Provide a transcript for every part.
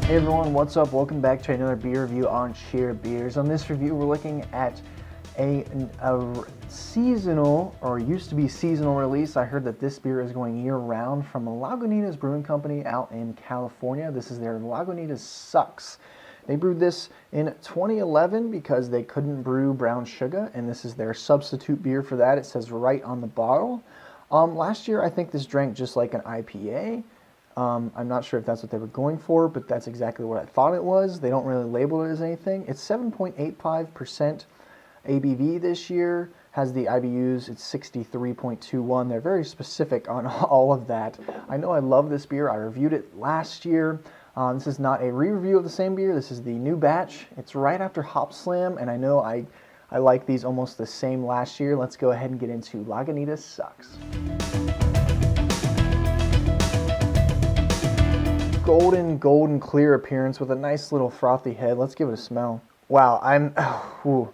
Hey everyone, what's up? Welcome back to another beer review on Share Beers. On this review, we're looking at a seasonal, or used to be seasonal release. I heard that this beer is going year-round from Lagunitas Brewing Company out in California. This is their Lagunitas Sucks. They brewed this in 2011 because they couldn't brew Brown Shugga, and this is their substitute beer for that. It says right on the bottle. Last year, I think this drank just like an IPA. I'm not sure if that's what they were going for, but that's exactly what I thought it was. They don't really label it as anything. It's 7.85% ABV this year, has the IBUs, it's 63.21. They're very specific on all of that. I know I love this beer. I reviewed it last year. This is not a re-review of the same beer. This is the new batch. It's right after Hopslam, and I know I like these almost the same last year. Let's go ahead and get into Lagunitas Sucks. Golden clear appearance with a nice little frothy head. Let's give it a smell. Wow,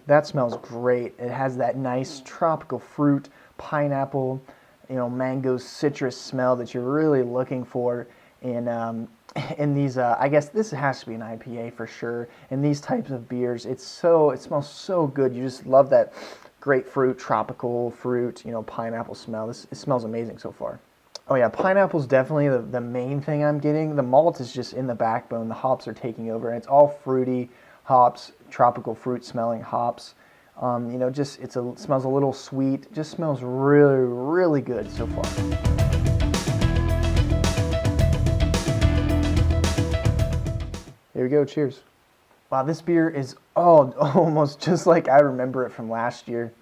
that smells great. It has that nice tropical fruit, pineapple, mango, citrus smell that you're really looking for in these. I guess this has to be an IPA for sure. In these types of beers, it smells so good. You just love that grapefruit, tropical fruit, pineapple smell. It smells amazing so far. Oh yeah, pineapple's definitely the main thing I'm getting. The malt is just in the backbone. The hops are taking over. And it's all fruity hops, tropical fruit smelling hops. It smells a little sweet. Just smells really, really good so far. Here we go, cheers. Wow, this beer is almost just like I remember it from last year.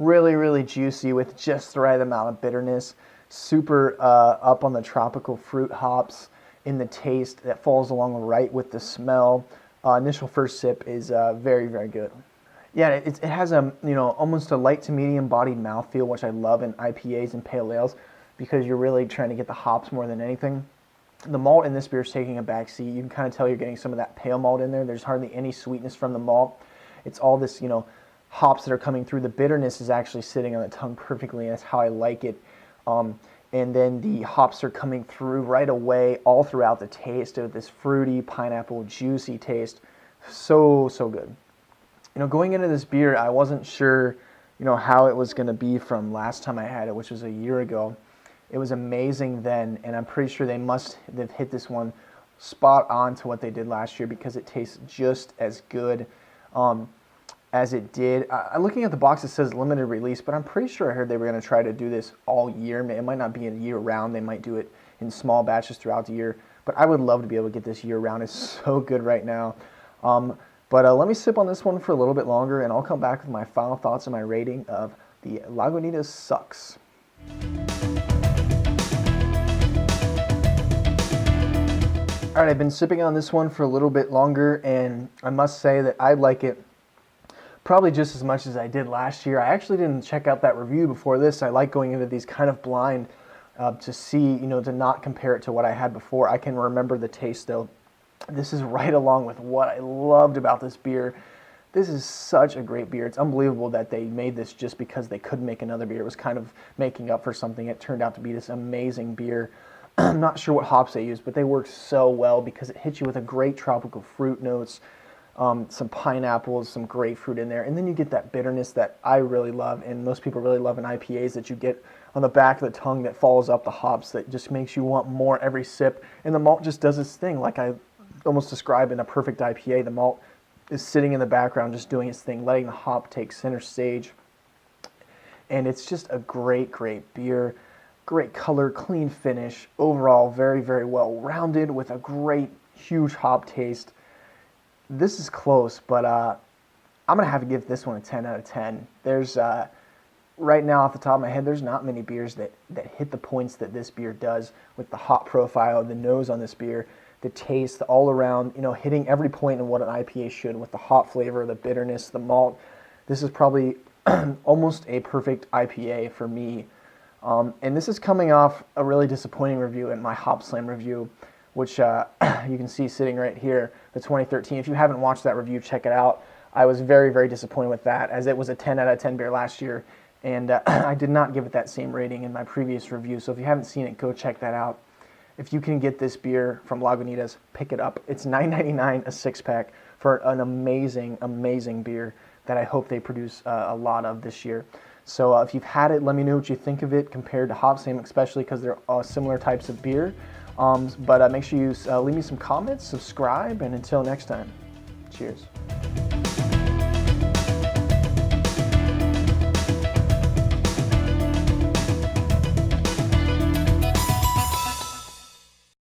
Really, really juicy with just the right amount of bitterness. Super up on the tropical fruit hops in the taste that falls along right with the smell. Initial first sip is very, very good. Yeah, it has almost a light to medium bodied mouthfeel, which I love in IPAs and pale ales because you're really trying to get the hops more than anything. The malt in this beer is taking a back seat. You can kind of tell you're getting some of that pale malt in there. There's hardly any sweetness from the malt. It's all this, hops that are coming through. The bitterness is actually sitting on the tongue perfectly, and that's how I like it. And then the hops are coming through right away all throughout the taste of this fruity, pineapple, juicy taste. So good. Going into this beer, I wasn't sure, how it was going to be from last time I had it, which was a year ago. It was amazing then, and I'm pretty sure they've hit this one spot on to what they did last year because it tastes just as good as it did. Looking at the box, it says limited release, but I'm pretty sure I heard they were going to try to do this all year. It might not be a year round. They might do it in small batches throughout the year, but I would love to be able to get this year round. It's so good right now. But let me sip on this one for a little bit longer, and I'll come back with my final thoughts and my rating of the Lagunitas Sucks. All right, I've been sipping on this one for a little bit longer, and I must say that I like it probably just as much as I did last year. I actually didn't check out that review before this. I like going into these kind of blind to see, to not compare it to what I had before. I can remember the taste though. This is right along with what I loved about this beer. This is such a great beer. It's unbelievable that they made this just because they couldn't make another beer. It was kind of making up for something. It turned out to be this amazing beer. I'm not sure what hops they used, but they work so well because it hits you with a great tropical fruit notes. Some pineapples, some grapefruit in there, and then you get that bitterness that I really love, and most people really love in IPAs, that you get on the back of the tongue that follows up the hops that just makes you want more every sip, and the malt just does its thing, like I almost describe in a perfect IPA. The malt is sitting in the background just doing its thing, letting the hop take center stage, and it's just a great beer. Great color, clean finish, overall very, very well rounded with a great, huge hop taste. This is close, but I'm going to have to give this one a 10 out of 10. There's, right now off the top of my head, there's not many beers that hit the points that this beer does with the hop profile, the nose on this beer, the taste, all around, hitting every point in what an IPA should with the hop flavor, the bitterness, the malt. This is probably almost a perfect IPA for me. And this is coming off a really disappointing review in my Hopslam review, which you can see sitting right here, the 2013. If you haven't watched that review, check it out. I was very, very disappointed with that, as it was a 10 out of 10 beer last year, and I did not give it that same rating in my previous review, so if you haven't seen it, go check that out. if you can get this beer from Lagunitas, pick it up. It's $9.99 a 6-pack for an amazing, amazing beer that I hope they produce a lot of this year. So if you've had it, let me know what you think of it compared to Hopslam, especially because they're similar types of beer. But make sure you leave me some comments, subscribe, and until next time, cheers.